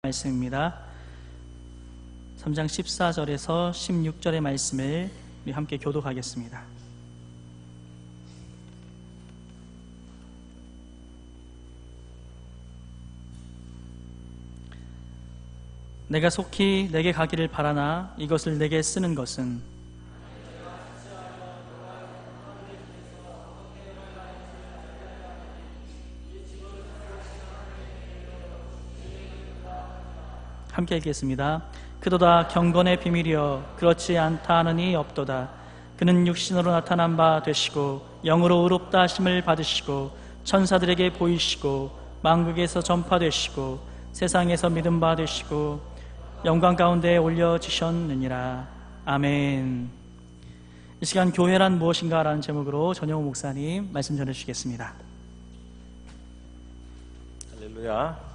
말씀입니다. 3장 14절에서 16절의 말씀을 우리 함께 교독하겠습니다. 내가 속히 내게 가기를 바라나 이것을 내게 쓰는 것은 함께 읽겠습니다. 그도다 경건의 비밀이여 그렇지 않다 하느니 없도다. 그는 육신으로 나타난 바 되시고 영으로 의롭다 하심을 받으시고 천사들에게 보이시고 만국에서 전파되시고 세상에서 믿음 바 되시고 영광 가운데 올려지셨느니라. 아멘. 이 시간 교회란 무엇인가 라는 제목으로 전영호 목사님 말씀 전해주시겠습니다. 할렐루야.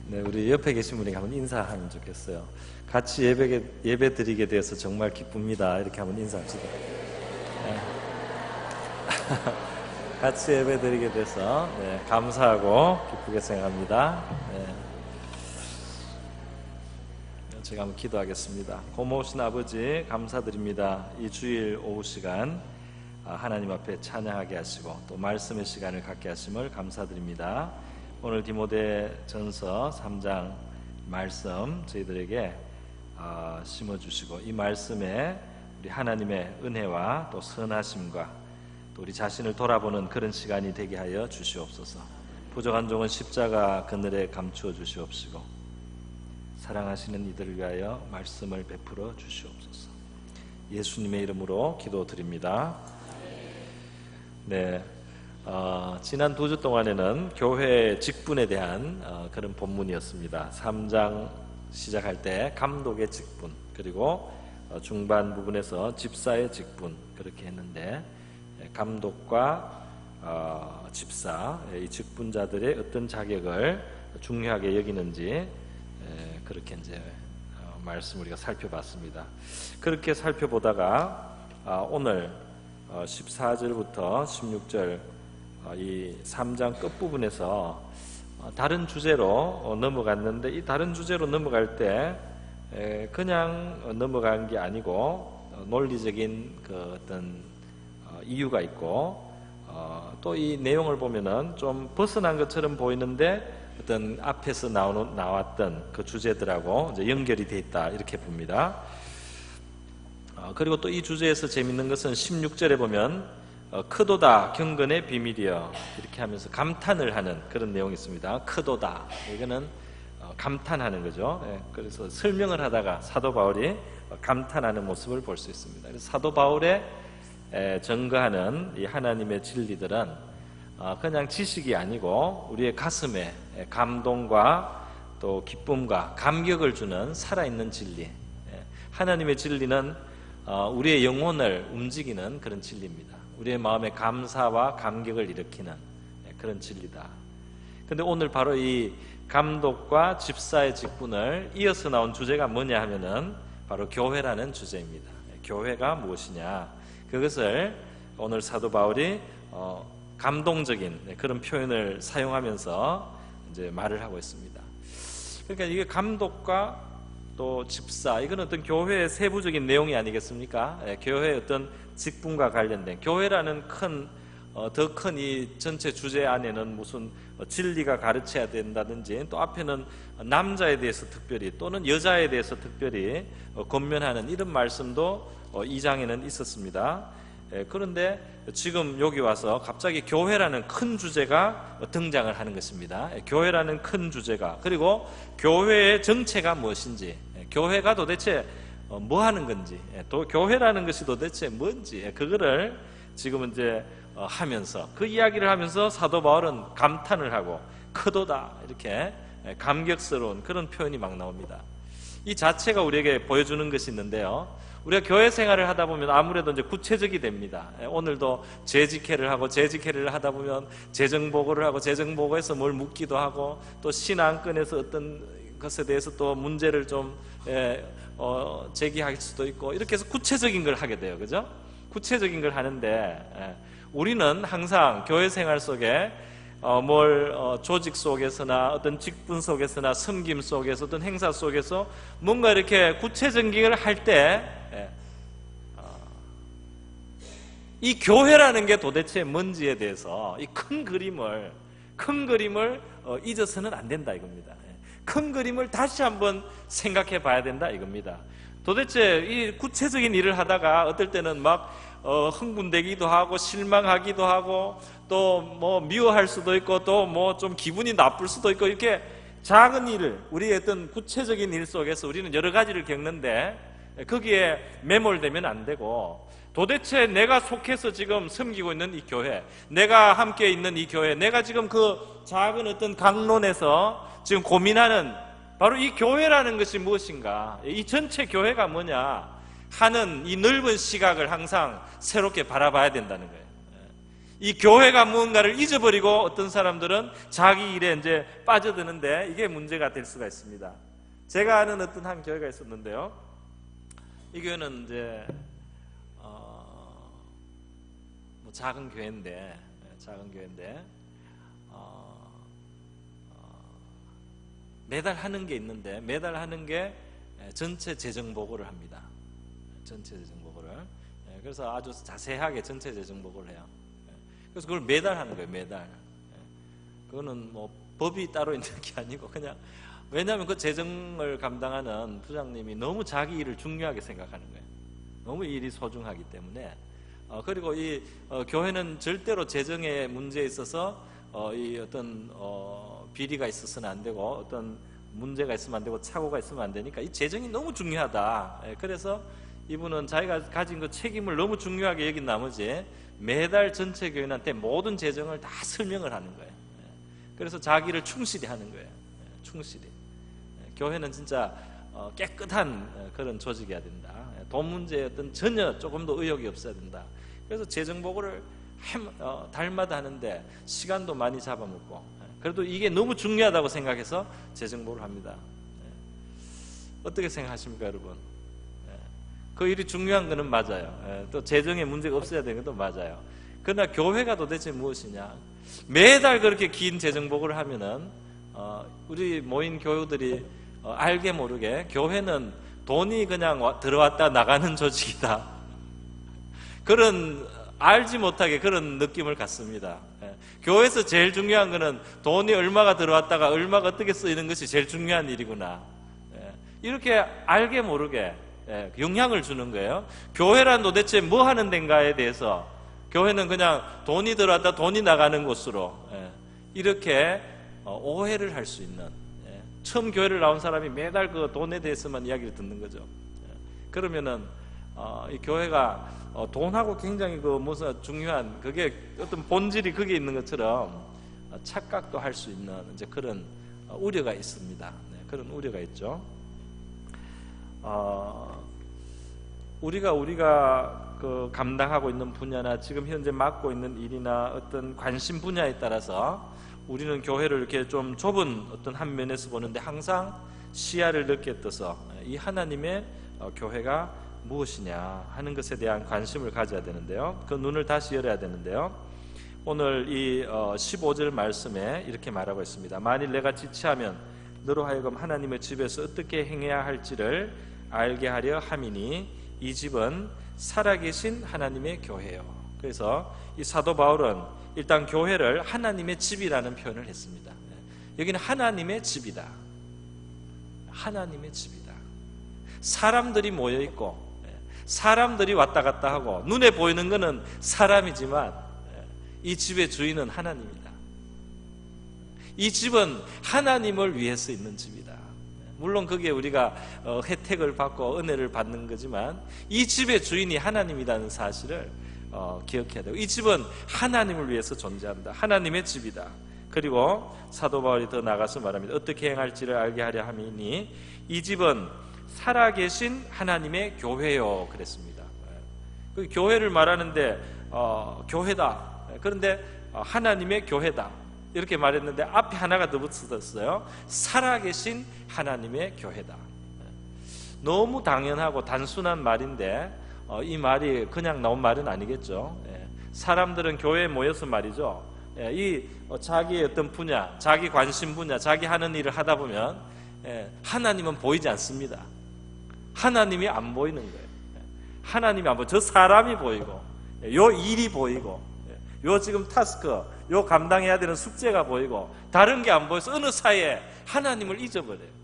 네, 우리 옆에 계신 분에게 한번 인사하면 좋겠어요. 같이 예배 드리게 되어서 정말 기쁩니다. 이렇게 한번 인사합시다. 네. 같이 예배 드리게 돼서 감사하고 기쁘게 생각합니다. 제가 한번 기도하겠습니다. 고마우신 아버지 감사드립니다. 이 주일 오후 시간 하나님 앞에 찬양하게 하시고 또 말씀의 시간을 갖게 하심을 감사드립니다. 오늘 디모데전서 3장 말씀 저희들에게 심어주시고 이 말씀에 우리 하나님의 은혜와 또 선하심과 또 우리 자신을 돌아보는 그런 시간이 되게 하여 주시옵소서. 부족한 종은 십자가 그늘에 감추어 주시옵시고 사랑하시는 이들을 위하여 말씀을 베풀어 주시옵소서. 예수님의 이름으로 기도드립니다. 네. 지난 2주 동안에는 교회 직분에 대한 그런 본문이었습니다. 3장 시작할 때 감독의 직분, 그리고 중반 부분에서 집사의 직분 그렇게 했는데 감독과 집사, 이 직분자들의 어떤 자격을 중요하게 여기는지 그렇게 이제 말씀 우리가 살펴봤습니다. 그렇게 살펴보다가 오늘 14절부터 16절 이 3장 끝부분에서 다른 주제로 넘어갔는데 이 다른 주제로 넘어갈 때 그냥 넘어간 게 아니고 논리적인 그 어떤 이유가 있고 또 이 내용을 보면은 좀 벗어난 것처럼 보이는데 어떤 앞에서 나왔던 그 주제들하고 이제 연결이 돼 있다 이렇게 봅니다. 그리고 또 이 주제에서 재밌는 것은 16절에 보면 크도다 경건의 비밀이여 이렇게 하면서 감탄을 하는 그런 내용이 있습니다. 크도다 이거는 감탄하는 거죠. 그래서 설명을 하다가 사도 바울이 감탄하는 모습을 볼 수 있습니다. 그래서 사도 바울의 증거하는 이 하나님의 진리들은 그냥 지식이 아니고 우리의 가슴에 감동과 또 기쁨과 감격을 주는 살아있는 진리. 하나님의 진리는 우리의 영혼을 움직이는 그런 진리입니다. 우리의 마음에 감사와 감격을 일으키는 그런 진리다. 근데 오늘 바로 이 감독과 집사의 직분을 이어서 나온 주제가 뭐냐 하면은 바로 교회라는 주제입니다. 교회가 무엇이냐, 그것을 오늘 사도 바울이 감동적인 그런 표현을 사용하면서 이제 말을 하고 있습니다. 그러니까 이게 감독과 또 집사, 이건 어떤 교회의 세부적인 내용이 아니겠습니까? 교회의 어떤 직분과 관련된 교회라는 더 큰 이 전체 주제 안에는 무슨 진리가 가르쳐야 된다든지 또 앞에는 남자에 대해서 특별히 또는 여자에 대해서 특별히 권면하는 이런 말씀도 2장에는 있었습니다. 그런데 지금 여기 와서 갑자기 교회라는 큰 주제가 등장을 하는 것입니다. 교회라는 큰 주제가, 그리고 교회의 정체가 무엇인지, 교회가 도대체 뭐 하는 건지, 또 교회라는 것이 도대체 뭔지, 그거를 지금 이제 하면서 그 이야기를 하면서 사도 바울은 감탄을 하고 크도다 이렇게 감격스러운 그런 표현이 막 나옵니다. 이 자체가 우리에게 보여주는 것이 있는데요. 우리가 교회 생활을 하다 보면 아무래도 이제 구체적이 됩니다. 오늘도 재직회를 하고 재직회를 하다 보면 재정보고를 하고 재정보고에서 뭘 묻기도 하고 또 신앙권에서 어떤 것에 대해서 또 문제를 좀 제기할 수도 있고 이렇게 해서 구체적인 걸 하게 돼요. 그죠? 구체적인 걸 하는데 우리는 항상 교회 생활 속에 조직 속에서나 어떤 직분 속에서나 섬김 속에서 어떤 행사 속에서 뭔가 이렇게 구체적인 걸 할 때 이 교회라는 게 도대체 뭔지에 대해서 이 큰 그림을 잊어서는 안 된다 이겁니다. 큰 그림을 다시 한번 생각해 봐야 된다 이겁니다. 도대체 이 구체적인 일을 하다가 어떨 때는 막 흥분되기도 하고 실망하기도 하고 또 뭐 미워할 수도 있고 또 뭐 좀 기분이 나쁠 수도 있고 이렇게 작은 일을 우리의 어떤 구체적인 일 속에서 우리는 여러 가지를 겪는데 거기에 매몰되면 안 되고 도대체 내가 속해서 지금 섬기고 있는 이 교회, 내가 함께 있는 이 교회, 내가 지금 그 작은 어떤 강론에서 지금 고민하는 바로 이 교회라는 것이 무엇인가, 이 전체 교회가 뭐냐 하는 이 넓은 시각을 항상 새롭게 바라봐야 된다는 거예요. 이 교회가 무언가를 잊어버리고 어떤 사람들은 자기 일에 이제 빠져드는데 이게 문제가 될 수가 있습니다. 제가 아는 어떤 한 교회가 있었는데요. 이 교회는 이제 작은 교회인데 매달 하는 게 있는데 매달 하는 게 전체 재정 보고를 합니다. 전체 재정 보고를. 그래서 아주 자세하게 전체 재정 보고를 해요. 그래서 그걸 매달 하는 거예요. 매달. 그거는 뭐 법이 따로 있는 게 아니고 그냥 왜냐하면 그 재정을 감당하는 부장님이 너무 자기 일을 중요하게 생각하는 거예요. 너무 일이 소중하기 때문에. 그리고 이 교회는 절대로 재정의 문제에 있어서 이 어떤 비리가 있어서는 안 되고 어떤 문제가 있으면 안 되고 착오가 있으면 안 되니까 이 재정이 너무 중요하다. 그래서 이분은 자기가 가진 그 책임을 너무 중요하게 여긴 나머지 매달 전체 교인한테 모든 재정을 다 설명을 하는 거예요. 그래서 자기를 충실히 하는 거예요. 충실히. 교회는 진짜 깨끗한 그런 조직이어야 된다. 돈 문제에 어떤 전혀 조금도 의욕이 없어야 된다. 그래서 재정 보고를 달마다 하는데 시간도 많이 잡아먹고 그래도 이게 너무 중요하다고 생각해서 재정 보고를 합니다. 어떻게 생각하십니까 여러분? 그 일이 중요한 거는 맞아요. 또 재정에 문제가 없어야 되는 것도 맞아요. 그러나 교회가 도대체 무엇이냐? 매달 그렇게 긴 재정 보고를 하면은 우리 모인 교우들이 알게 모르게 교회는 돈이 그냥 들어왔다 나가는 조직이다. 그런 알지 못하게 그런 느낌을 갖습니다. 교회에서 제일 중요한 거는 돈이 얼마가 들어왔다가 얼마가 어떻게 쓰이는 것이 제일 중요한 일이구나. 이렇게 알게 모르게 영향을 주는 거예요. 교회란 도대체 뭐 하는 데인가에 대해서 교회는 그냥 돈이 들어왔다 돈이 나가는 곳으로 이렇게 오해를 할 수 있는, 처음 교회를 나온 사람이 매달 그 돈에 대해서만 이야기를 듣는 거죠. 그러면은 이 교회가 돈하고 굉장히 그 무슨 중요한 그게 어떤 본질이 거기에 있는 것처럼 착각도 할 수 있는 이제 그런 우려가 있습니다. 그런 우려가 있죠. 우리가 그 감당하고 있는 분야나 지금 현재 맡고 있는 일이나 어떤 관심 분야에 따라서 우리는 교회를 이렇게 좀 좁은 어떤 한 면에서 보는데 항상 시야를 넓게 떠서 이 하나님의 교회가 무엇이냐 하는 것에 대한 관심을 가져야 되는데요. 그 눈을 다시 열어야 되는데요. 오늘 이 15절 말씀에 이렇게 말하고 있습니다. 만일 내가 지체하면 너로 하여금 하나님의 집에서 어떻게 행해야 할지를 알게 하려 함이니 이 집은 살아계신 하나님의 교회요. 그래서 이 사도 바울은 일단 교회를 하나님의 집이라는 표현을 했습니다. 여기는 하나님의 집이다. 하나님의 집이다. 사람들이 모여 있고 사람들이 왔다 갔다 하고 눈에 보이는 것은 사람이지만 이 집의 주인은 하나님이다. 이 집은 하나님을 위해서 있는 집이다. 물론 그게 우리가 혜택을 받고 은혜를 받는 거지만 이 집의 주인이 하나님이라는 사실을 기억해야 되고 이 집은 하나님을 위해서 존재한다. 하나님의 집이다. 그리고 사도 바울이 더 나가서 말합니다. 어떻게 행할지를 알게 하려 함이니 이 집은 살아계신 하나님의 교회요 그랬습니다. 그 교회를 말하는데 교회다. 그런데 하나님의 교회다 이렇게 말했는데 앞에 하나가 더 붙었어요. 살아계신 하나님의 교회다. 너무 당연하고 단순한 말인데 이 말이 그냥 나온 말은 아니겠죠. 사람들은 교회에 모여서 말이죠 자기의 어떤 분야, 자기 관심 분야, 자기 하는 일을 하다 보면 하나님은 보이지 않습니다. 하나님이 안 보이는 거예요. 하나님이 안 보이고 저 사람이 보이고 요 일이 보이고 요 지금 타스크, 요 감당해야 되는 숙제가 보이고 다른 게 안 보여서 어느 사이에 하나님을 잊어버려요.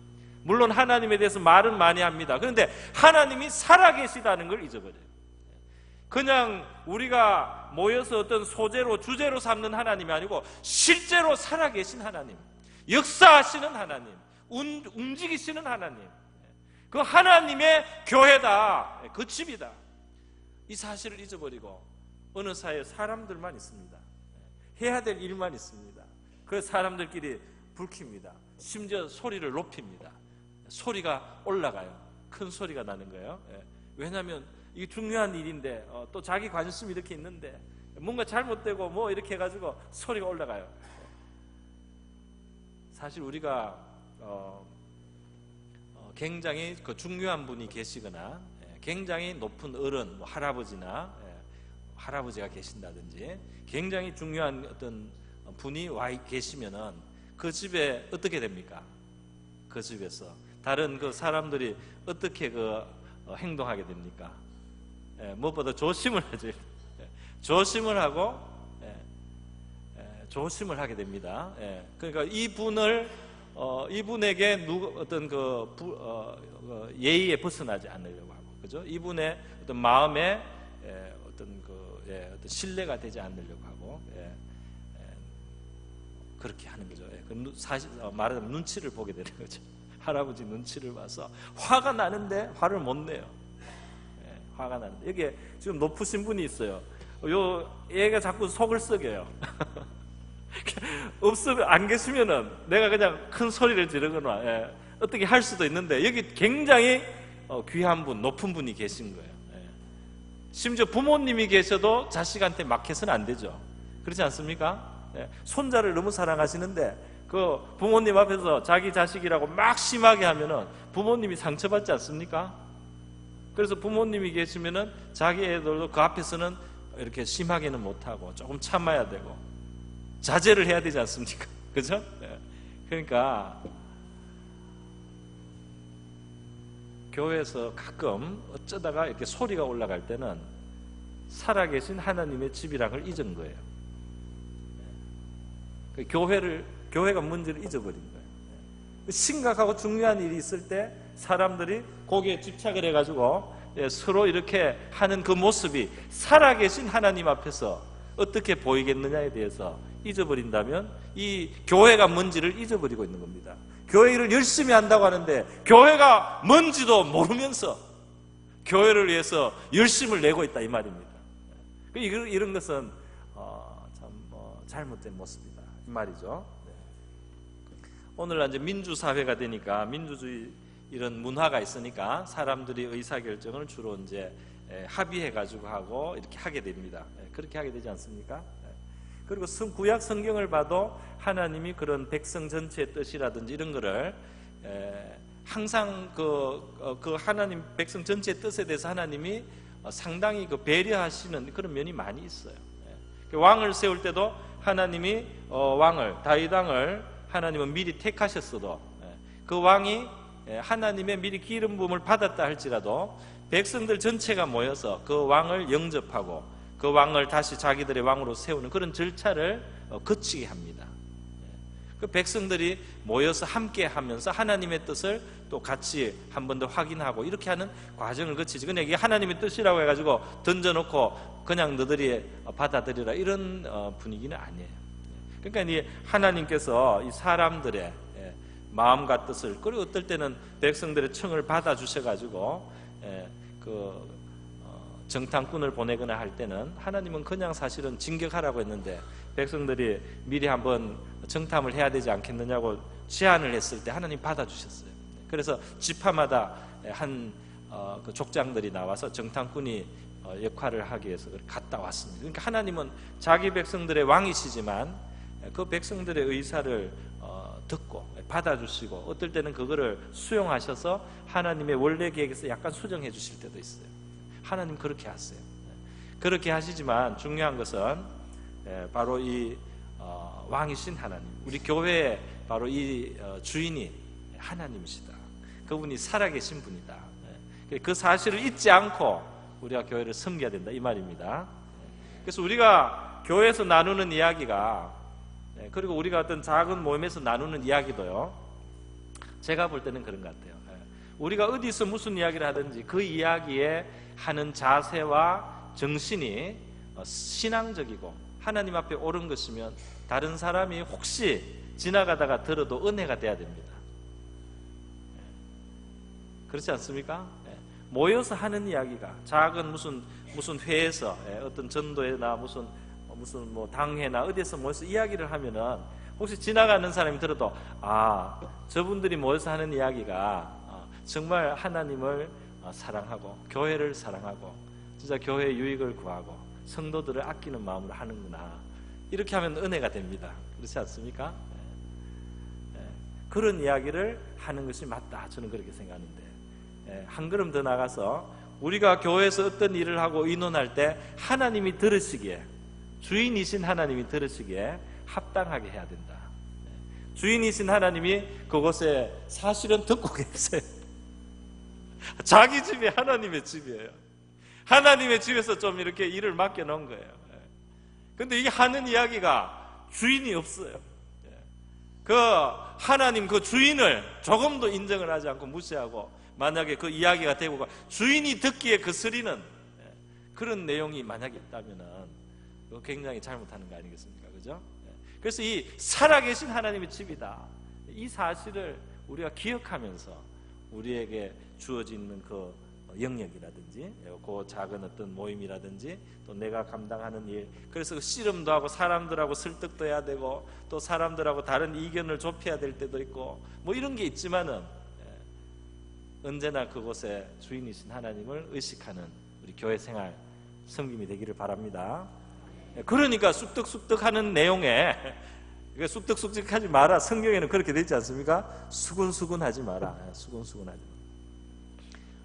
물론 하나님에 대해서 말은 많이 합니다. 그런데 하나님이 살아계시다는 걸 잊어버려요. 그냥 우리가 모여서 어떤 소재로 주제로 삼는 하나님이 아니고 실제로 살아계신 하나님, 역사하시는 하나님, 움직이시는 하나님, 그 하나님의 교회다, 그 집이다, 이 사실을 잊어버리고 어느 사이에 사람들만 있습니다. 해야 될 일만 있습니다. 그 사람들끼리 불킵니다. 심지어 소리를 높입니다. 소리가 올라가요. 큰 소리가 나는 거예요. 왜냐하면 이게 중요한 일인데 또 자기 관심이 이렇게 있는데 뭔가 잘못되고 뭐 이렇게 해가지고 소리가 올라가요. 사실 우리가 굉장히 그 중요한 분이 계시거나 굉장히 높은 어른, 뭐 할아버지나 할아버지가 계신다든지 굉장히 중요한 어떤 분이 와 계시면은 그 집에 어떻게 됩니까? 그 집에서 다른 그 사람들이 어떻게 행동하게 됩니까? 무엇보다 조심을 하죠. 조심을 하고 조심을 하게 됩니다. 그러니까 이분에게 어떤 예의에 벗어나지 않으려고 하고, 그죠? 이분의 어떤 마음에 어떤 어떤 신뢰가 되지 않으려고 하고, 그렇게 하는 거죠. 사실 말하자면 눈치를 보게 되는 거죠. 할아버지 눈치를 봐서 화가 나는데 화를 못 내요. 화가 나는데 여기 지금 높으신 분이 있어요. 요 얘가 자꾸 속을 썩여요. 없으면 안 계시면은 내가 그냥 큰 소리를 지르거나 어떻게 할 수도 있는데 여기 굉장히 귀한 분, 높은 분이 계신 거예요. 심지어 부모님이 계셔도 자식한테 막 해서는 안 되죠. 그렇지 않습니까? 손자를 너무 사랑하시는데 그 부모님 앞에서 자기 자식이라고 막 심하게 하면은 부모님이 상처받지 않습니까? 그래서 부모님이 계시면은 자기 애들도 그 앞에서는 이렇게 심하게는 못하고 조금 참아야 되고 자제를 해야 되지 않습니까? 그죠? 그러니까 교회에서 가끔 어쩌다가 이렇게 소리가 올라갈 때는 살아계신 하나님의 집이란 걸 잊은 거예요. 교회가 뭔지를 잊어버린 거예요. 심각하고 중요한 일이 있을 때 사람들이 거기에 집착을 해가지고 서로 이렇게 하는 그 모습이 살아계신 하나님 앞에서 어떻게 보이겠느냐에 대해서 잊어버린다면 이 교회가 뭔지를 잊어버리고 있는 겁니다. 교회 일을 열심히 한다고 하는데 교회가 뭔지도 모르면서 교회를 위해서 열심을 내고 있다 이 말입니다. 이런 것은 잘못된 모습이다 이 말이죠. 오늘날 이제 민주사회가 되니까 민주주의 이런 문화가 있으니까 사람들이 의사결정을 주로 이제 합의해가지고 하고 이렇게 하게 됩니다. 그렇게 하게 되지 않습니까? 그리고 구약 성경을 봐도 하나님이 그런 백성 전체의 뜻이라든지 이런 거를 항상 그 하나님 백성 전체의 뜻에 대해서 하나님이 상당히 배려하시는 그런 면이 많이 있어요. 왕을 세울 때도 하나님이 다윗 왕을 하나님은 미리 택하셨어도 그 왕이 하나님의 미리 기름 부음을 받았다 할지라도 백성들 전체가 모여서 그 왕을 영접하고 그 왕을 다시 자기들의 왕으로 세우는 그런 절차를 거치게 합니다. 그 백성들이 모여서 함께 하면서 하나님의 뜻을 또 같이 한 번 더 확인하고 이렇게 하는 과정을 거치지. 근데 이게 하나님의 뜻이라고 해가지고 던져놓고 그냥 너들이 받아들이라 이런 분위기는 아니에요. 그러니까 이 하나님께서 이 사람들의 마음과 뜻을, 그리고 어떨 때는 백성들의 청을 받아주셔가지고 정탐꾼을 보내거나 할 때는 하나님은 그냥 사실은 진격하라고 했는데 백성들이 미리 한번 정탐을 해야 되지 않겠느냐고 제안을 했을 때 하나님 받아주셨어요. 그래서 지파마다 그 족장들이 나와서 정탐꾼이 역할을 하기 위해서 갔다 왔습니다. 그러니까 하나님은 자기 백성들의 왕이시지만 그 백성들의 의사를 듣고 받아주시고 어떨 때는 그거를 수용하셔서 하나님의 원래 계획에서 약간 수정해 주실 때도 있어요. 하나님 그렇게 하세요. 그렇게 하시지만 중요한 것은 바로 이 왕이신 하나님, 우리 교회의 바로 이 주인이 하나님이시다. 그분이 살아계신 분이다. 그 사실을 잊지 않고 우리가 교회를 섬겨야 된다, 이 말입니다. 그래서 우리가 교회에서 나누는 이야기가, 그리고 우리가 어떤 작은 모임에서 나누는 이야기도요, 제가 볼 때는 그런 것 같아요. 우리가 어디서 무슨 이야기를 하든지 그 이야기에 하는 자세와 정신이 신앙적이고 하나님 앞에 옳은 것이면 다른 사람이 혹시 지나가다가 들어도 은혜가 돼야 됩니다. 그렇지 않습니까? 모여서 하는 이야기가, 작은 무슨 회에서, 어떤 전도회나 무슨 뭐 당회나 어디에서 모여서 이야기를 하면은 혹시 지나가는 사람이 들어도 저분들이 모여서 하는 이야기가 정말 하나님을 사랑하고 교회를 사랑하고 진짜 교회의 유익을 구하고 성도들을 아끼는 마음으로 하는구나, 이렇게 하면 은혜가 됩니다. 그렇지 않습니까? 그런 이야기를 하는 것이 맞다, 저는 그렇게 생각하는데, 한 걸음 더 나가서 우리가 교회에서 어떤 일을 하고 의논할 때 하나님이 들으시기에, 주인이신 하나님이 들으시기에 합당하게 해야 된다. 주인이신 하나님이 그곳에 사실은 듣고 계세요. 자기 집이 하나님의 집이에요. 하나님의 집에서 좀 이렇게 일을 맡겨놓은 거예요. 근데 이 하는 이야기가 주인이 없어요. 그 하나님 그 주인을 조금도 인정을 하지 않고 무시하고, 만약에 그 이야기가 되고 주인이 듣기에 그 소리는 그런 내용이 만약에 있다면은 굉장히 잘못하는 거 아니겠습니까? 그죠? 그래서 이 살아계신 하나님의 집이다, 이 사실을 우리가 기억하면서 우리에게 주어지는 그 영역이라든지 그 작은 어떤 모임이라든지 또 내가 감당하는 일, 그래서 씨름도 하고 사람들하고 설득도 해야 되고 또 사람들하고 다른 이견을 좁혀야 될 때도 있고 뭐 이런 게 있지만은 언제나 그곳에 주인이신 하나님을 의식하는 우리 교회 생활 섬김이 되기를 바랍니다. 그러니까 쑥덕쑥덕하는 내용에 쑥덕쑥덕하지 마라, 성경에는 그렇게 되지 않습니까? 수근수근하지 마라, 수근수근하지 마라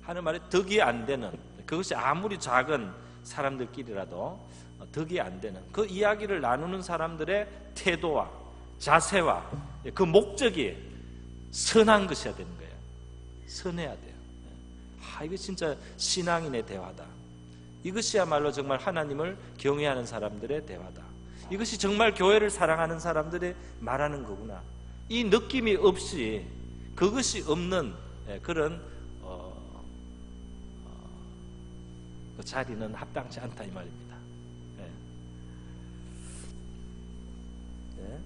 하는 말에 덕이 안 되는, 그것이 아무리 작은 사람들끼리라도 덕이 안 되는 그 이야기를 나누는 사람들의 태도와 자세와 그 목적이 선한 것이어야 되는 거예요. 선해야 돼요. 이거 진짜 신앙인의 대화다. 이것이야말로 정말 하나님을 경외하는 사람들의 대화다. 이것이 정말 교회를 사랑하는 사람들이 말하는 거구나. 이 느낌이 없이, 그것이 없는 그런 그 자리는 합당치 않다, 이 말입니다.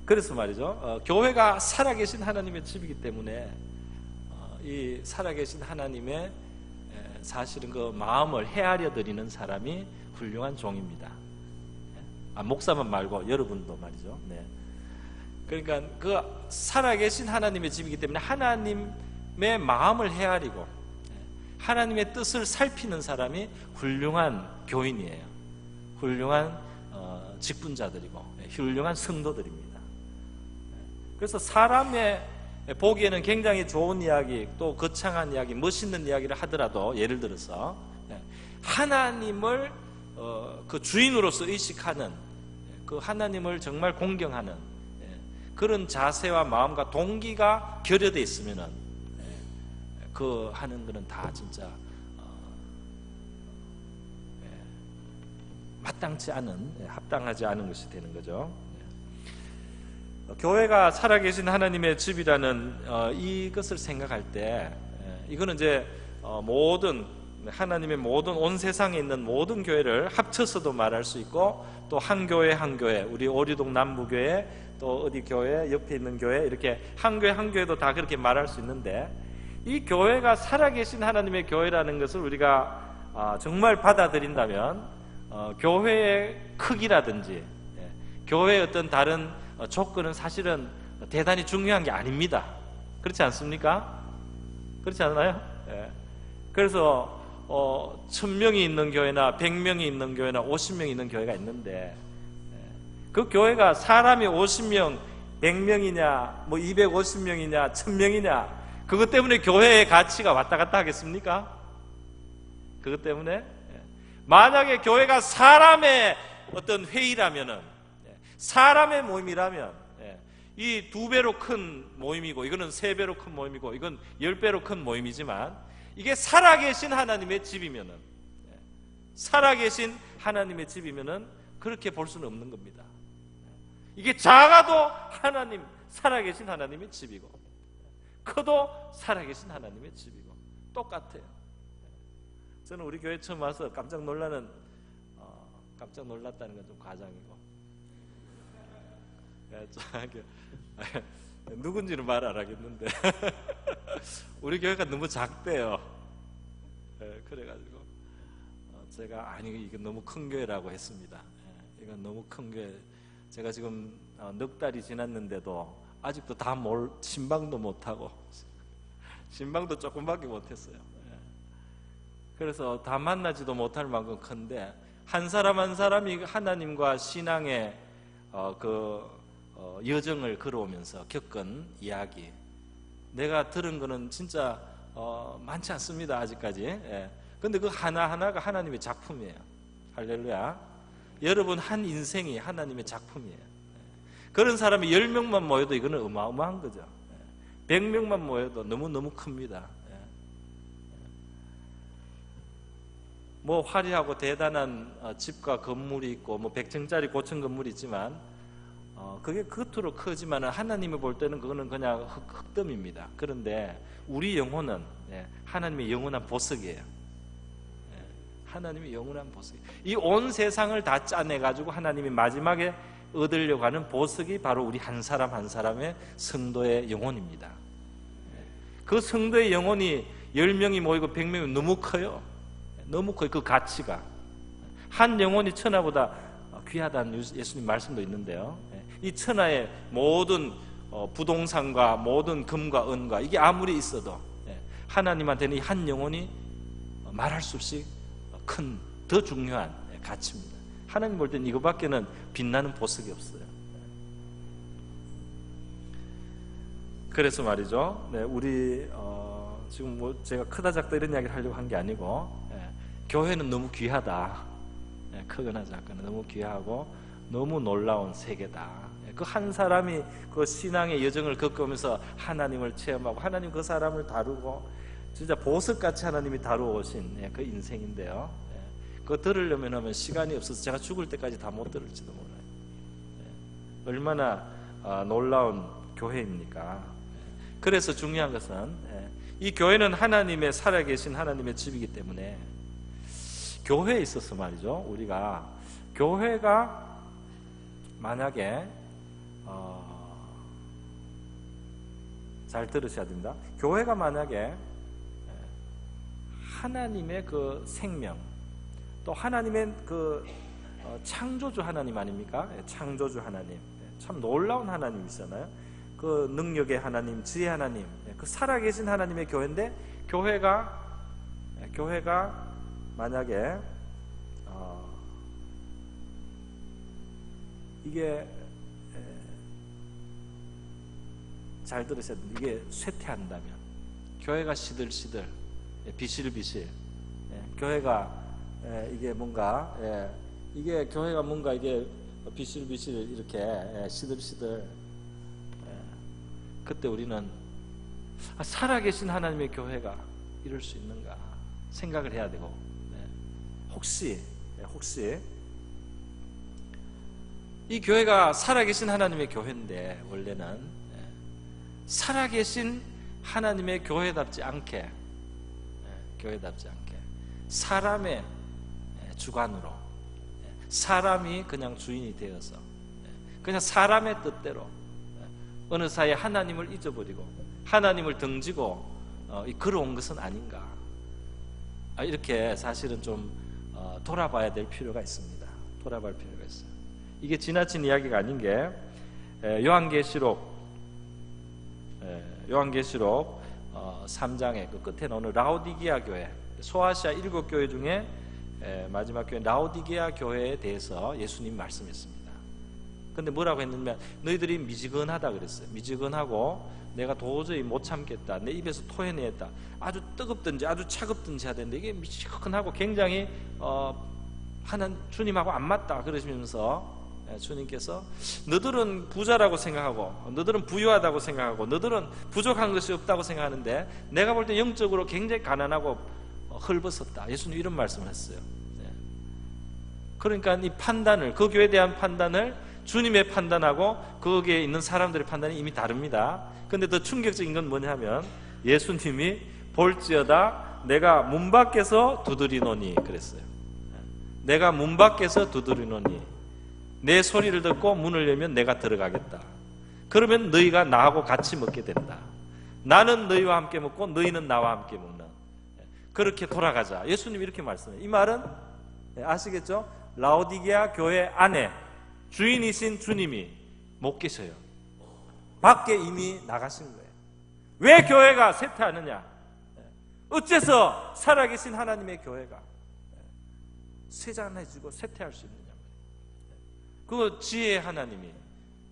그래서 말이죠, 교회가 살아계신 하나님의 집이기 때문에 이 살아계신 하나님의 사실은 그 마음을 헤아려 드리는 사람이 훌륭한 종입니다. 목사만 말고 여러분도 말이죠. 그러니까 그 살아계신 하나님의 집이기 때문에 하나님의 마음을 헤아리고 하나님의 뜻을 살피는 사람이 훌륭한 교인이에요. 훌륭한 직분자들이고 훌륭한 성도들입니다. 그래서 사람의 보기에는 굉장히 좋은 이야기, 또 거창한 이야기, 멋있는 이야기를 하더라도, 예를 들어서 하나님을 그 주인으로서 의식하는, 그 하나님을 정말 공경하는 그런 자세와 마음과 동기가 결여되어 있으면은 그 하는 거는 다 진짜 마땅치 않은, 합당하지 않은 것이 되는 거죠. 교회가 살아계신 하나님의 집이라는 이것을 생각할 때, 이거는 이제 모든 하나님의 모든 온 세상에 있는 모든 교회를 합쳐서도 말할 수 있고, 또 한 교회 한 교회, 우리 오리동 남부교회, 또 어디 교회, 옆에 있는 교회, 이렇게 한 교회 한 교회도 다 그렇게 말할 수 있는데, 이 교회가 살아계신 하나님의 교회라는 것을 우리가 정말 받아들인다면 교회의 크기라든지 교회의 어떤 다른 조건은 사실은 대단히 중요한 게 아닙니다. 그렇지 않습니까? 그렇지 않나요? 그래서 1000명이 있는 교회나 100명이 있는 교회나 50명이 있는 교회가 있는데, 그 교회가 사람이 50명, 100명이냐 뭐 250명이냐 1000명이냐 그것 때문에 교회의 가치가 왔다 갔다 하겠습니까? 그것 때문에? 만약에 교회가 사람의 어떤 회의라면은, 사람의 모임이라면 이 2배로 큰 모임이고 이거는 3배로 큰 모임이고 이건 10배로 큰 모임이지만 이게 살아계신 하나님의 집이면은, 살아계신 하나님의 집이면은 그렇게 볼 수는 없는 겁니다. 이게 작아도 하나님, 살아계신 하나님의 집이고 커도 살아계신 하나님의 집이고 똑같아요. 저는 우리 교회 처음 와서 깜짝 놀랐다는 건 좀 과장이고, 누군지는 말 안 하겠는데 우리 교회가 너무 작대요. 그래가지고 제가 이게 너무 큰 교회라고 했습니다. 이건 너무 큰 교회. 제가 지금 넉 달이 지났는데도 아직도 다 신방도 못하고 신방도 조금밖에 못했어요. 그래서 다 만나지도 못할 만큼 큰데 한 사람 한 사람이 하나님과 신앙의 여정을 걸어오면서 겪은 이야기, 내가 들은 거는 진짜 많지 않습니다, 아직까지. 근데 그 하나하나가 하나님의 작품이에요. 할렐루야. 여러분 한 인생이 하나님의 작품이에요. 그런 사람이 10명만 모여도 이거는 어마어마한 거죠. 100명만 모여도 너무너무 큽니다. 뭐 화려하고 대단한 집과 건물이 있고 뭐 100층짜리 고층 건물이 있지만 그게 겉으로 크지만 하나님이 볼 때는 그거는 그냥 흙덤입니다. 그런데 우리 영혼은 하나님의 영원한 보석이에요. 하나님의 영원한 보석. 이 온 세상을 다 짜내가지고 하나님이 마지막에 얻으려고 하는 보석이 바로 우리 한 사람 한 사람의 성도의 영혼입니다. 그 성도의 영혼이 10명이 모이고 100명이 너무 커요. 너무 커요. 그 가치가. 한 영혼이 천하보다 귀하다는 예수님 말씀도 있는데요. 이 천하의 모든 부동산과 모든 금과 은과 이게 아무리 있어도 하나님한테는 이 한 영혼이 말할 수 없이 큰, 더 중요한 가치입니다. 하나님 볼 때는 이거밖에는 빛나는 보석이 없어요. 그래서 말이죠. 우리 지금 뭐 제가 크다 작다 이런 이야기를 하려고 한 게 아니고 교회는 너무 귀하다. 크거나 작거나 너무 귀하고 너무 놀라운 세계다. 그 한 사람이 그 신앙의 여정을 겪으면서 하나님을 체험하고 하나님 그 사람을 다루고 진짜 보석같이 하나님이 다루어오신 그 인생인데요. 그거 들으려면 시간이 없어서 제가 죽을 때까지 다 못 들을지도 몰라요. 얼마나 놀라운 교회입니까? 그래서 중요한 것은 이 교회는 하나님의 살아계신 하나님의 집이기 때문에 교회에 있어서 말이죠. 우리가 교회가 만약에 잘 들으셔야 됩니다. 교회가 만약에 하나님의 그 생명 또 하나님의 그 창조주 하나님 아닙니까? 창조주 하나님, 참 놀라운 하나님이잖아요. 그 능력의 하나님, 지혜 하나님, 그 살아계신 하나님의 교회인데 교회가 만약에 이게 잘 들으셔야 됩니다. 이게 쇠퇴한다면, 교회가 시들시들, 비실비실, 교회가 이게 뭔가 이게 교회가 뭔가 이게 비실비실 이렇게 시들시들, 그때 우리는 살아계신 하나님의 교회가 이럴 수 있는가 생각을 해야 되고, 혹시 이 교회가 살아계신 하나님의 교회인데 원래는 살아계신 하나님의 교회답지 않게 사람의 주관으로 사람이 그냥 주인이 되어서 그냥 사람의 뜻대로 어느 사이에 하나님을 잊어버리고 하나님을 등지고 걸어온 것은 아닌가, 이렇게 사실은 좀 돌아봐야 될 필요가 있습니다. 돌아볼 필요가 있어요. 이게 지나친 이야기가 아닌 게 요한계시록 3장의 그 끝에 나오는 라오디게아 교회, 소아시아 7교회 중에 마지막 교회 라오디게아 교회에 대해서 예수님 말씀했습니다. 근데 뭐라고 했냐면 너희들이 미지근하다 그랬어요. 미지근하고 내가 도저히 못 참겠다, 내 입에서 토해내겠다, 아주 뜨겁든지 아주 차갑든지 하던데 이게 미지근하고 굉장히 하나님 주님하고 안 맞다 그러시면서 주님께서 너들은 부자라고 생각하고 너들은 부유하다고 생각하고 너들은 부족한 것이 없다고 생각하는데 내가 볼 때 영적으로 굉장히 가난하고 헐벗었다. 예수님 이런 말씀을 했어요. 그러니까 이 판단을, 그 교회에 대한 판단을 주님의 판단하고 거기에 있는 사람들의 판단이 이미 다릅니다. 근데 더 충격적인 건 뭐냐면 예수님이 볼지어다 내가 문 밖에서 두드리노니 그랬어요. 내가 문 밖에서 두드리노니 내 소리를 듣고 문을 열면 내가 들어가겠다. 그러면 너희가 나하고 같이 먹게 된다. 나는 너희와 함께 먹고 너희는 나와 함께 먹는, 그렇게 돌아가자. 예수님이 이렇게 말씀해요. 이 말은 아시겠죠? 라오디게아 교회 안에 주인이신 주님이 못 계셔요. 밖에 이미 나가신 거예요. 왜 교회가 쇠퇴하느냐? 어째서 살아계신 하나님의 교회가 쇠잔해지고 쇠퇴할 수 있느냐? 그 지혜의 하나님이,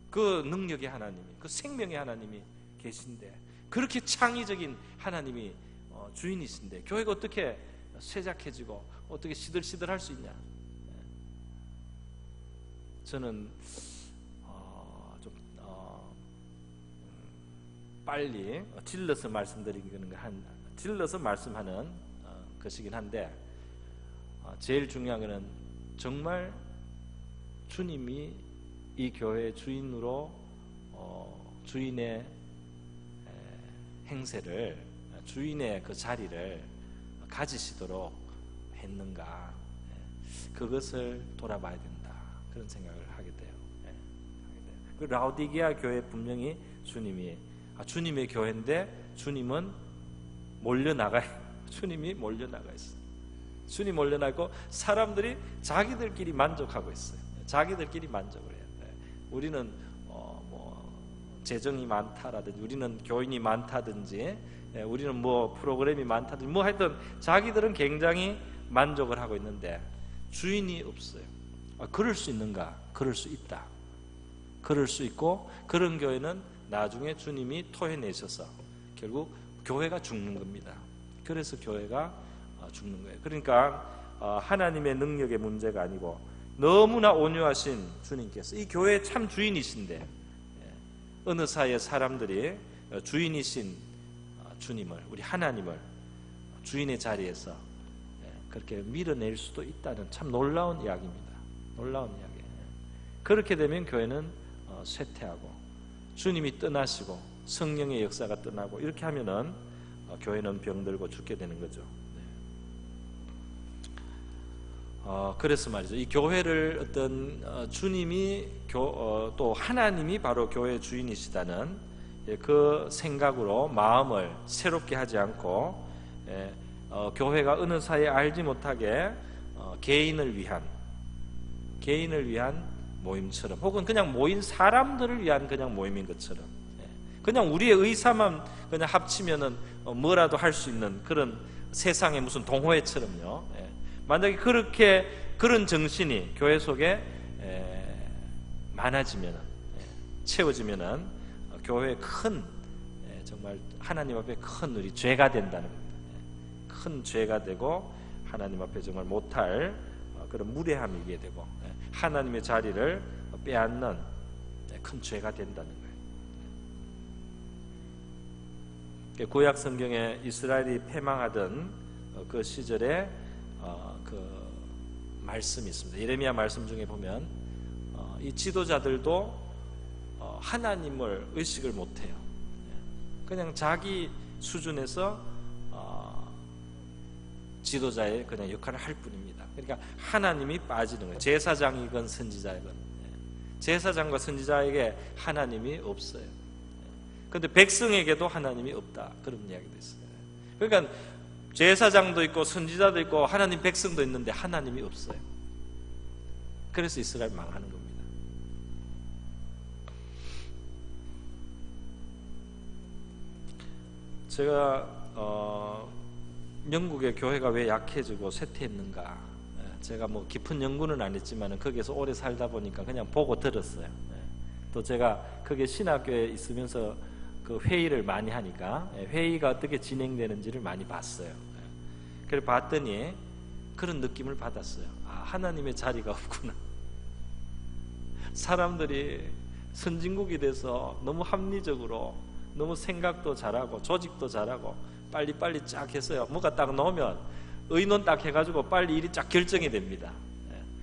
그 능력의 하나님이, 그 생명의 하나님이 계신데, 그렇게 창의적인 하나님이 주인이신데 교회가 어떻게 쇠작해지고 어떻게 시들시들할 수 있냐? 저는 좀 빨리 질러서 말씀드리는 질러서 말씀하는 것이긴 한데, 제일 중요한 것은 정말 주님이 이 교회의 주인으로 주인의 행세를, 주인의 그 자리를 가지시도록 했는가, 그것을 돌아봐야 된다, 그런 생각을 하게 돼요. 그 라오디게아 교회 분명히 주님의 교회인데 주님은 주님이 몰려나가 있어요. 주님 몰려나고 사람들이 자기들끼리 만족하고 있어요. 자기들끼리 만족을 해요. 우리는 재정이 많다라든지, 우리는 교인이 많다든지, 우리는 뭐 프로그램이 많다든지, 뭐 하여튼 자기들은 굉장히 만족을 하고 있는데 주인이 없어요. 그럴 수 있는가? 그럴 수 있다. 그럴 수 있고, 그런 교회는 나중에 주님이 토해내셔서 결국 교회가 죽는 겁니다. 그래서 교회가 죽는 거예요. 그러니까 하나님의 능력의 문제가 아니고 너무나 온유하신 주님께서 이 교회의 참 주인이신데, 어느 사이에 사람들이 주인이신 주님을, 우리 하나님을 주인의 자리에서 그렇게 밀어낼 수도 있다는 참 놀라운 이야기입니다. 놀라운 이야기. 그렇게 되면 교회는 쇠퇴하고 주님이 떠나시고 성령의 역사가 떠나고, 이렇게 하면은 교회는 병들고 죽게 되는 거죠. 그래서 말이죠, 이 교회를 어떤 주님이 또 하나님이 바로 교회의 주인이시다는 그 생각으로 마음을 새롭게 하지 않고, 교회가 어느 사이에 알지 못하게 개인을 위한 모임처럼, 혹은 그냥 모인 사람들을 위한 그냥 모임인 것처럼, 그냥 우리의 의사만 그냥 합치면은 뭐라도 할 수 있는 그런 세상의 무슨 동호회처럼요. 만약에 그런 정신이 교회 속에 많아지면은, 채워지면은 교회에 큰, 정말 하나님 앞에 큰 우리 죄가 된다는 겁니다. 큰 죄가 되고 하나님 앞에 정말 못할 그런 무례함이게 되고 하나님의 자리를 빼앗는 큰 죄가 된다는 거예요. 구약 성경에 이스라엘이 패망하던 그 시절에 그 말씀이 있습니다. 예레미야 말씀 중에 보면 이 지도자들도 하나님을 의식을 못해요. 그냥 자기 수준에서 지도자의 그냥 역할을 할 뿐입니다. 그러니까 하나님이 빠지는 거예요. 제사장이건 선지자이건, 제사장과 선지자에게 하나님이 없어요. 그런데 백성에게도 하나님이 없다, 그런 이야기도 있어요. 그러니까 제사장도 있고 선지자도 있고 하나님 백성도 있는데 하나님이 없어요. 그래서 이스라엘 망하는 겁니다. 제가 영국의 교회가 왜 약해지고 쇠퇴했는가, 제가 뭐 깊은 연구는 안 했지만 거기에서 오래 살다 보니까 그냥 보고 들었어요. 또 제가 거기에 신학교에 있으면서 그 회의를 많이 하니까 회의가 어떻게 진행되는지를 많이 봤어요. 그래서 봤더니 그런 느낌을 받았어요. 하나님의 자리가 없구나. 사람들이 선진국이 돼서 너무 합리적으로, 너무 생각도 잘하고 조직도 잘하고 빨리빨리 쫙 했어요. 뭐가 딱 나오면 의논 딱 해가지고 빨리 일이 쫙 결정이 됩니다.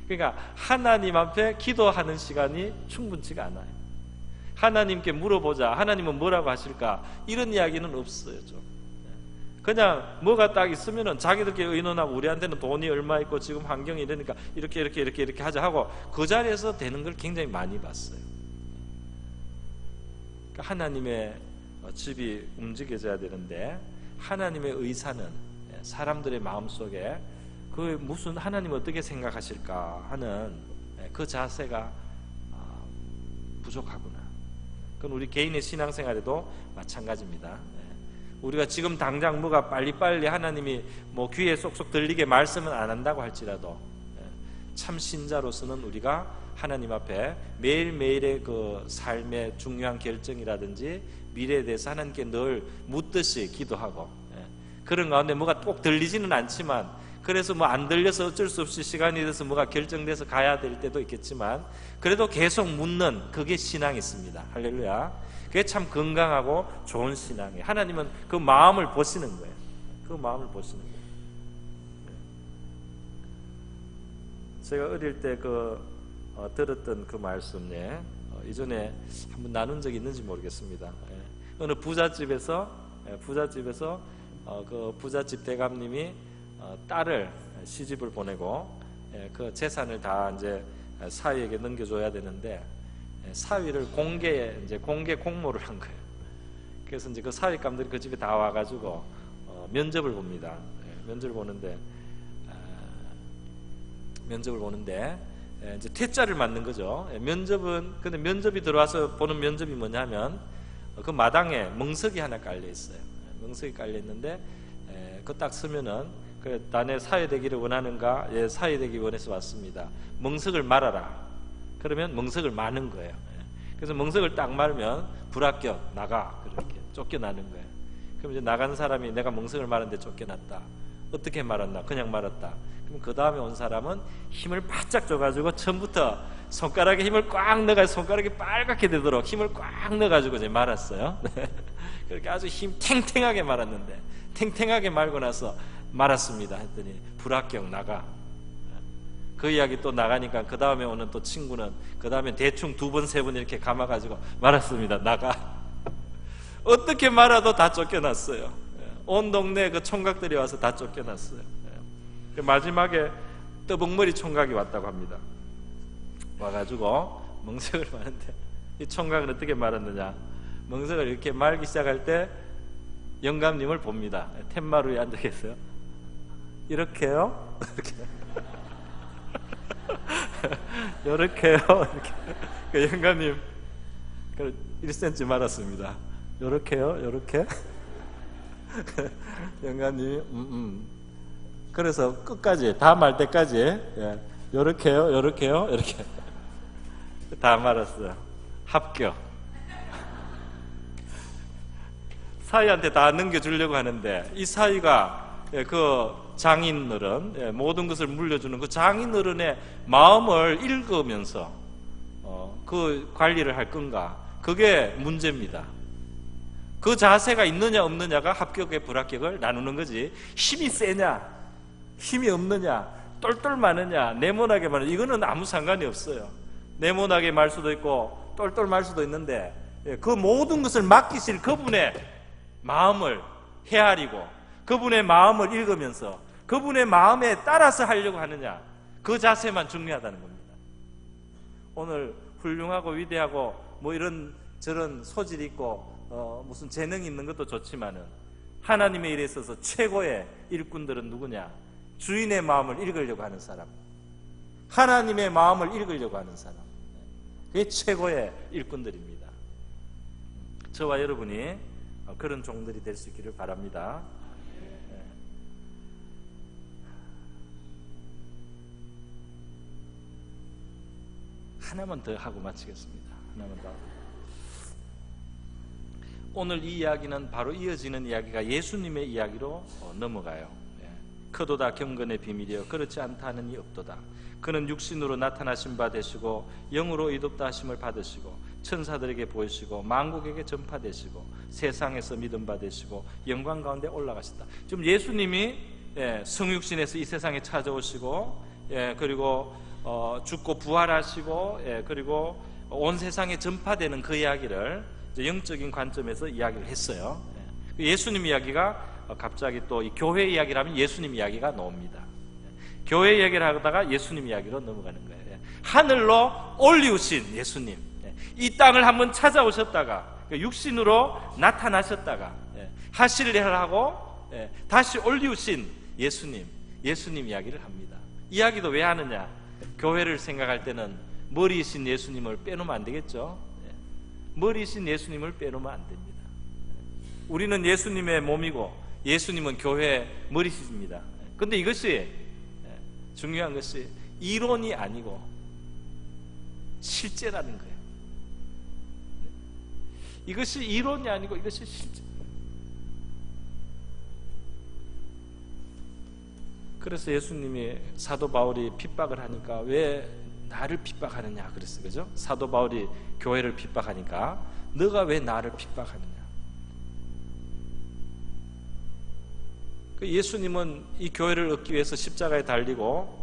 그러니까 하나님 앞에 기도하는 시간이 충분치가 않아요. 하나님께 물어보자, 하나님은 뭐라고 하실까, 이런 이야기는 없어요. 좀 그냥 뭐가 딱 있으면은 자기들끼리 의논하고, 우리한테는 돈이 얼마 있고 지금 환경이 이러니까 이렇게 하자 하고 그 자리에서 되는 걸 굉장히 많이 봤어요. 그러니까 하나님의 집이 움직여져야 되는데, 하나님의 의사는 사람들의 마음속에 그 무슨 하나님 어떻게 생각하실까 하는 그 자세가 부족하구나. 그건 우리 개인의 신앙생활에도 마찬가지입니다. 우리가 지금 당장 뭐가 빨리빨리 하나님이 뭐 귀에 쏙쏙 들리게 말씀은 안 한다고 할지라도, 참 신자로서는 우리가 하나님 앞에 매일매일의 그 삶의 중요한 결정이라든지 미래에 대해서 하나님께 늘 묻듯이 기도하고, 그런 가운데 뭐가 꼭 들리지는 않지만, 그래서 뭐 안 들려서 어쩔 수 없이 시간이 돼서 뭐가 결정돼서 가야 될 때도 있겠지만, 그래도 계속 묻는, 그게 신앙이 있습니다. 할렐루야. 그게 참 건강하고 좋은 신앙이에요. 하나님은 그 마음을 보시는 거예요. 그 마음을 보시는 거예요. 제가 어릴 때 들었던 그 말씀, 이전에 한번 나눈 적이 있는지 모르겠습니다. 어느 부잣집에서 그 부잣집 대감님이 딸을 시집을 보내고 그 재산을 다 이제 사위에게 넘겨줘야 되는데, 사위를 공개 공모를 한 거예요. 그래서 이제 그 사위감들이 그 집에 다 와가지고 면접을 봅니다. 면접을 보는데 이제 퇴짜를 맞는 거죠. 근데 면접이 들어와서 보는 면접이 뭐냐면, 그 마당에 멍석이 하나 깔려 있어요. 멍석이 깔려 있는데, 그 딱 서면은, 나네 사회 되기를 원하는가? 예, 사회 되기 원해서 왔습니다. 멍석을 말아라. 그러면 멍석을 마는 거예요. 그래서 멍석을 딱 말면 불합격, 나가, 그렇게 쫓겨나는 거예요. 그럼 이제 나간 사람이, 내가 멍석을 말았는데 쫓겨났다. 어떻게 말았나? 그냥 말았다. 그럼 그 다음에 온 사람은 힘을 바짝 줘가지고 처음부터 손가락에 힘을 꽉 넣어가지고 손가락이 빨갛게 되도록 힘을 꽉 넣어가지고 이제 말았어요. 그렇게 아주 힘 탱탱하게 말았는데, 탱탱하게 말고 나서 말았습니다 했더니 불합격, 나가. 그 이야기 또 나가니까 그 다음에 오는 또 친구는 그 다음에 대충 2번, 3번 이렇게 감아가지고 말았습니다, 나가. 어떻게 말아도 다 쫓겨났어요. 온 동네 그 총각들이 와서 다 쫓겨났어요. 마지막에 떠벅머리 총각이 왔다고 합니다. 와가지고 멍석을 마는데, 이 총각은 어떻게 말았느냐, 멍석을 이렇게 말기 시작할 때 영감님을 봅니다. 텐마루 위에 앉아 계세요. 이렇게요? 이렇게요? 이렇게. 그 영감님 1cm 말았습니다. 이렇게요? 이렇게? 영감님이 그래서 끝까지 다 말 때까지, 요렇게요, 요렇게요, 이렇게 다 말았어요. 합격. 사위한테 다 넘겨주려고 하는데, 이 사위가 그 장인어른, 모든 것을 물려주는 그 장인어른의 마음을 읽으면서 그 관리를 할 건가, 그게 문제입니다. 그 자세가 있느냐 없느냐가 합격의 불합격을 나누는 거지, 힘이 세냐 힘이 없느냐, 똘똘 마느냐 네모나게 마느냐, 이거는 아무 상관이 없어요. 네모나게 말 수도 있고 똘똘 말 수도 있는데, 그 모든 것을 맡기실 그분의 마음을 헤아리고 그분의 마음을 읽으면서 그분의 마음에 따라서 하려고 하느냐, 그 자세만 중요하다는 겁니다. 오늘 훌륭하고 위대하고 뭐 이런 저런 소질이 있고 무슨 재능이 있는 것도 좋지만은, 하나님의 일에 있어서 최고의 일꾼들은 누구냐? 주인의 마음을 읽으려고 하는 사람, 하나님의 마음을 읽으려고 하는 사람, 그게 최고의 일꾼들입니다. 저와 여러분이 그런 종들이 될 수 있기를 바랍니다. 하나만 더 하고 마치겠습니다. 하나만 더. 오늘 이 이야기는 바로 이어지는 이야기가 예수님의 이야기로 넘어가요. 크도다 경건의 비밀이여 그렇지 않다 하는 이 없도다. 그는 육신으로 나타나신 바 되시고 영으로 의롭다 하심을 받으시고 천사들에게 보이시고 만국에게 전파되시고 세상에서 믿음 받으시고 영광 가운데 올라가셨다. 지금 예수님이 성육신에서 이 세상에 찾아오시고 그리고 죽고 부활하시고 그리고 온 세상에 전파되는 그 이야기를 영적인 관점에서 이야기를 했어요. 예수님 이야기가 갑자기 또 이 교회 이야기를 하면 예수님 이야기가 나옵니다. 교회 이야기를 하다가 예수님 이야기로 넘어가는 거예요. 하늘로 올리우신 예수님, 이 땅을 한번 찾아오셨다가 육신으로 나타나셨다가 하실 일을 하고 다시 올리우신 예수님 이야기를 합니다. 이야기도 왜 하느냐? 교회를 생각할 때는 머리이신 예수님을 빼놓으면 안 되겠죠. 머리이신 예수님을 빼놓으면 안 됩니다. 우리는 예수님의 몸이고 예수님은 교회의 머리이십니다. 그런데 이것이 중요한 것이 이론이 아니고 실제라는 거예요. 이것이 이론이 아니고 이것이 실제. 그래서 예수님이 사도 바울이 핍박을 하니까 왜 나를 핍박하느냐 그랬어요. 그죠? 사도 바울이 교회를 핍박하니까 너가 왜 나를 핍박하느냐. 예수님은 이 교회를 얻기 위해서 십자가에 달리고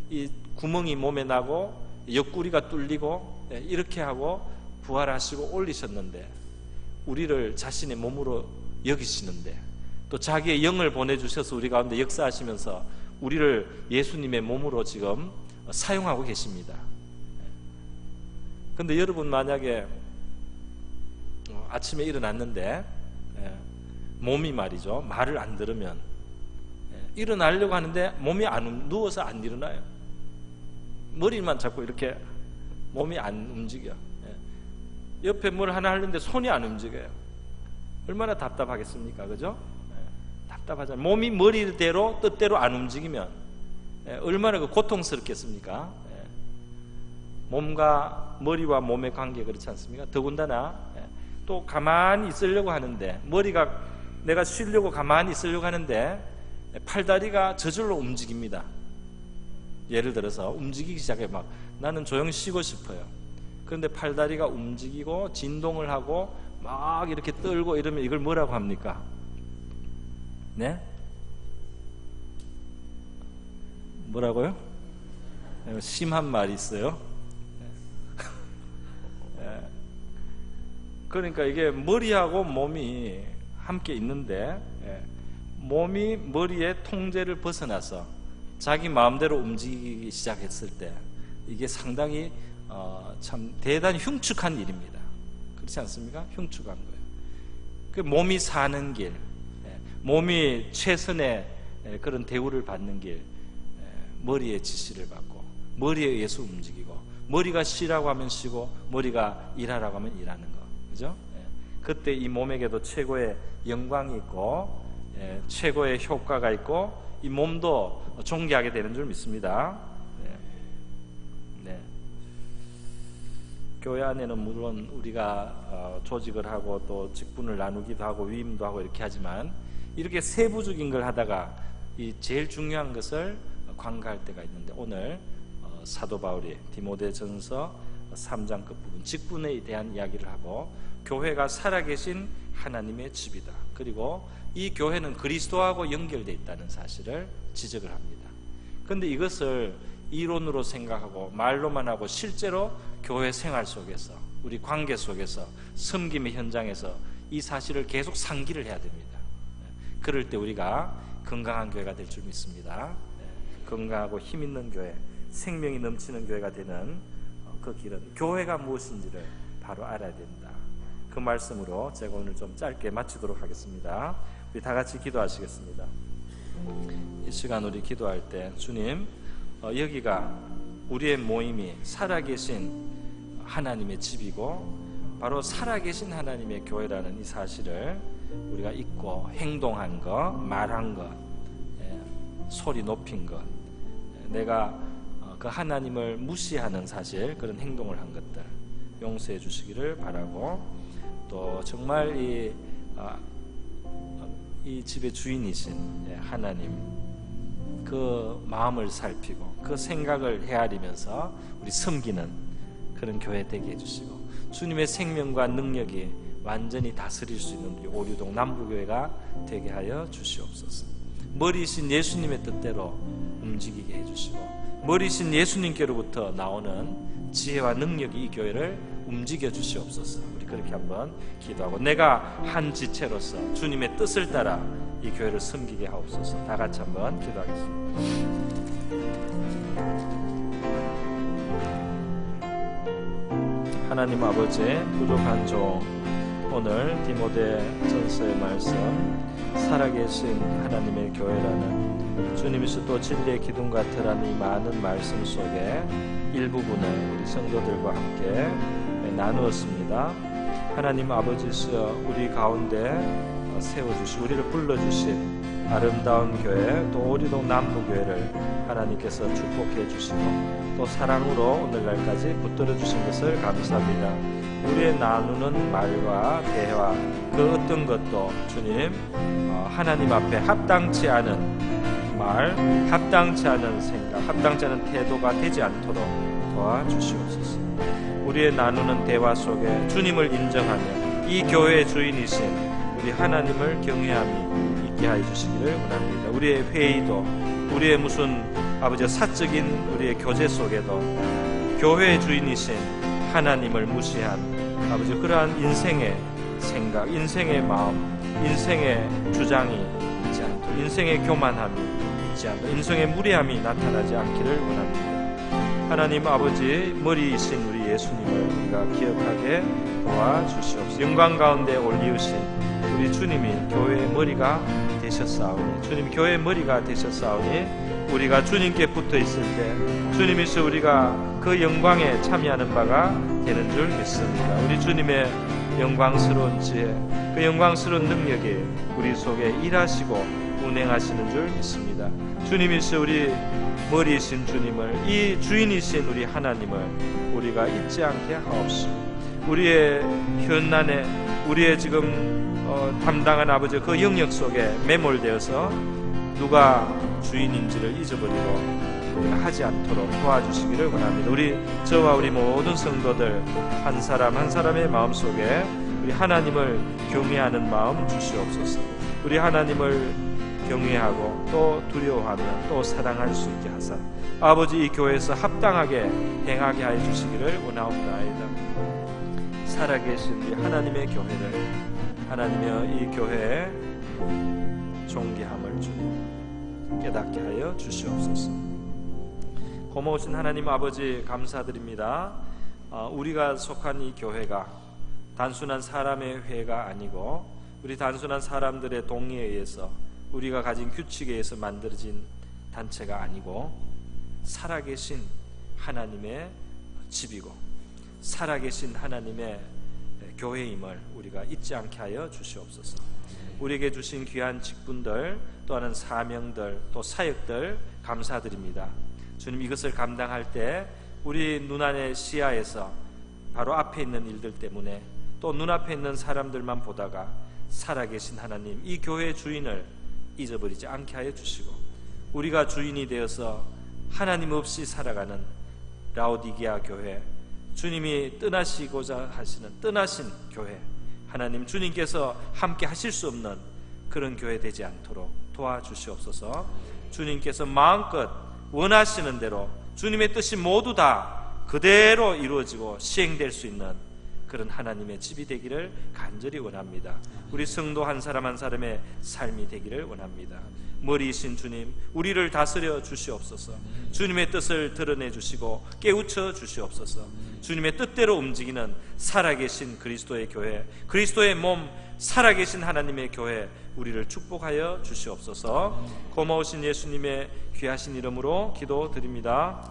이 구멍이 몸에 나고 옆구리가 뚫리고 이렇게 하고 부활하시고 올리셨는데 우리를 자신의 몸으로 여기시는데 또 자기의 영을 보내주셔서 우리 가운데 역사하시면서 우리를 예수님의 몸으로 지금 사용하고 계십니다. 그런데 여러분 만약에 아침에 일어났는데 몸이 말이죠 말을 안 들으면 일어나려고 하는데 몸이 누워서 안 일어나요. 머리만 잡고 이렇게 몸이 안 움직여. 옆에 뭘 하나 하려는데 손이 안 움직여요. 얼마나 답답하겠습니까? 그죠? 답답하잖아요. 몸이 머리대로 뜻대로 안 움직이면 얼마나 고통스럽겠습니까? 몸과 머리와 몸의 관계 그렇지 않습니까? 더군다나 또 가만히 있으려고 하는데 머리가 내가 쉬려고 가만히 있으려고 하는데 팔다리가 저절로 움직입니다. 예를 들어서 움직이기 시작해 막 나는 조용히 쉬고 싶어요. 그런데 팔다리가 움직이고 진동을 하고 막 이렇게 떨고 이러면 이걸 뭐라고 합니까? 네? 뭐라고요? 심한 말이 있어요. 그러니까 이게 머리하고 몸이 함께 있는데 몸이 머리의 통제를 벗어나서 자기 마음대로 움직이기 시작했을 때 이게 상당히 참 대단히 흉측한 일입니다. 그렇지 않습니까? 흉측한 거예요. 그 몸이 사는 길, 몸이 최선의 그런 대우를 받는 길, 머리의 지시를 받고 머리에 의해서 움직이고 머리가 쉬라고 하면 쉬고 머리가 일하라고 하면 일하는 거, 그죠? 그때 이 몸에게도 최고의 영광이 있고 최고의 효과가 있고 이 몸도 존귀하게 되는 줄 믿습니다. 교회 안에는 물론 우리가 조직을 하고 또 직분을 나누기도 하고 위임도 하고 이렇게 하지만 이렇게 세부적인 걸 하다가 이 제일 중요한 것을 관가할 때가 있는데 오늘 사도 바울이 디모데전서 3장 끝부분 직분에 대한 이야기를 하고 교회가 살아계신 하나님의 집이다. 그리고 이 교회는 그리스도하고 연결되어 있다는 사실을 지적을 합니다. 그런데 이것을 이론으로 생각하고 말로만 하고 실제로 교회 생활 속에서 우리 관계 속에서 섬김의 현장에서 이 사실을 계속 상기를 해야 됩니다. 그럴 때 우리가 건강한 교회가 될 줄 믿습니다. 건강하고 힘 있는 교회, 생명이 넘치는 교회가 되는 그 길은 교회가 무엇인지를 바로 알아야 된다. 그 말씀으로 제가 오늘 좀 짧게 마치도록 하겠습니다. 우리 다 같이 기도하시겠습니다. 이 시간 우리 기도할 때 주님, 여기가 우리의 모임이 살아계신 하나님의 집이고 바로 살아계신 하나님의 교회라는 이 사실을 우리가 잊고 행동한 것, 말한 것, 소리 높인 것, 내가 그 하나님을 무시하는 사실, 그런 행동을 한 것들 용서해 주시기를 바라고, 또 정말 이 집의 주인이신 하나님, 그 마음을 살피고 그 생각을 헤아리면서 우리 섬기는 그런 교회 되게 해주시고, 주님의 생명과 능력이 완전히 다스릴 수 있는 우리 오류동 남부교회가 되게 하여 주시옵소서. 머리이신 예수님의 뜻대로 움직이게 해주시고, 머리이신 예수님께로부터 나오는 지혜와 능력이 이 교회를 움직여 주시옵소서. 우리 그렇게 한번 기도하고, 내가 한 지체로서 주님의 뜻을 따라 이 교회를 섬기게 하옵소서. 다 같이 한번 기도하겠습니다. 하나님 아버지, 부족한 종 오늘 디모데 전서의 말씀, 살아계신 하나님의 교회라는 주님이서 또 진리의 기둥 같으라는 이 많은 말씀 속에 일부분을 우리 성도들과 함께 나누었습니다. 하나님 아버지서 우리 가운데 세워주시고 우리를 불러주신 아름다운 교회, 또 오리동 남부교회를 하나님께서 축복해 주시고 또 사랑으로 오늘날까지 붙들어 주신 것을 감사합니다. 우리의 나누는 말과 대화, 그 어떤 것도 주님 하나님 앞에 합당치 않은 말, 합당치 않은 생각, 합당치 않은 태도가 되지 않도록 도와주시옵소서. 우리의 나누는 대화 속에 주님을 인정하며 이 교회의 주인이신 우리 하나님을 경외함이 있게 하여 주시기를 원합니다. 우리의 회의도, 우리의 무슨 아버지 사적인 우리의 교제 속에도 교회의 주인이신 하나님을 무시한 아버지 그러한 인생의 생각, 인생의 마음, 인생의 주장이 있지 않도록, 인생의 교만함이 있지 않도록, 인생의 무례함이 나타나지 않기를 원합니다. 하나님 아버지, 머리이신 우리 예수님을 우리가 기억하게 도와주시옵소서. 영광 가운데 올리우신 우리 주님이 교회의 머리가 되셨사오니, 주님 교회의 머리가 되셨사오니 우리가 주님께 붙어 있을 때 주님이서 우리가 그 영광에 참여하는 바가 되는 줄 믿습니다. 우리 주님의 영광스러운 지혜, 그 영광스러운 능력이 우리 속에 일하시고 운행하시는 줄 믿습니다. 주님이서 우리 머리이신 주님을, 이 주인이신 우리 하나님을 우리가 잊지 않게 하옵시고, 우리의 현난에, 우리의 지금 담당한 아버지 그 영역 속에 매몰되어서 누가 주인인지를 잊어버리고 하지 않도록 도와주시기를 원합니다. 우리 저와 우리 모든 성도들 한 사람 한 사람의 마음속에 우리 하나님을 경외하는 마음 주시옵소서. 우리 하나님을 경외하고 또 두려워하며 또 사랑할 수 있게 하사 아버지 이 교회에서 합당하게 행하게 하여 주시기를 원하옵나이다. 살아계신 우리 하나님의 교회를, 하나님의 이 교회에 존귀함을 주님 깨닫게 하여 주시옵소서. 고마우신 하나님 아버지 감사드립니다. 우리가 속한 이 교회가 단순한 사람의 회가 아니고 우리 단순한 사람들의 동의에 의해서 우리가 가진 규칙에 의해서 만들어진 단체가 아니고 살아계신 하나님의 집이고 살아계신 하나님의 교회임을 우리가 잊지 않게 하여 주시옵소서. 우리에게 주신 귀한 직분들, 또한 사명들, 또 사역들 감사드립니다. 주님, 이것을 감당할 때 우리 눈안의 시야에서 바로 앞에 있는 일들 때문에 또 눈앞에 있는 사람들만 보다가 살아계신 하나님, 이 교회의 주인을 잊어버리지 않게 하여 주시고 우리가 주인이 되어서 하나님 없이 살아가는 라오디게아 교회, 주님이 떠나시고자 하시는 떠나신 교회, 하나님 주님께서 함께 하실 수 없는 그런 교회 되지 않도록 도와주시옵소서. 주님께서 마음껏 원하시는 대로 주님의 뜻이 모두 다 그대로 이루어지고 시행될 수 있는 그런 하나님의 집이 되기를 간절히 원합니다. 우리 성도 한 사람 한 사람의 삶이 되기를 원합니다. 머리이신 주님, 우리를 다스려 주시옵소서. 주님의 뜻을 드러내 주시고 깨우쳐 주시옵소서. 주님의 뜻대로 움직이는 살아계신 그리스도의 교회, 그리스도의 몸, 살아계신 하나님의 교회, 우리를 축복하여 주시옵소서. 고마우신 예수님의 귀하신 이름으로 기도드립니다.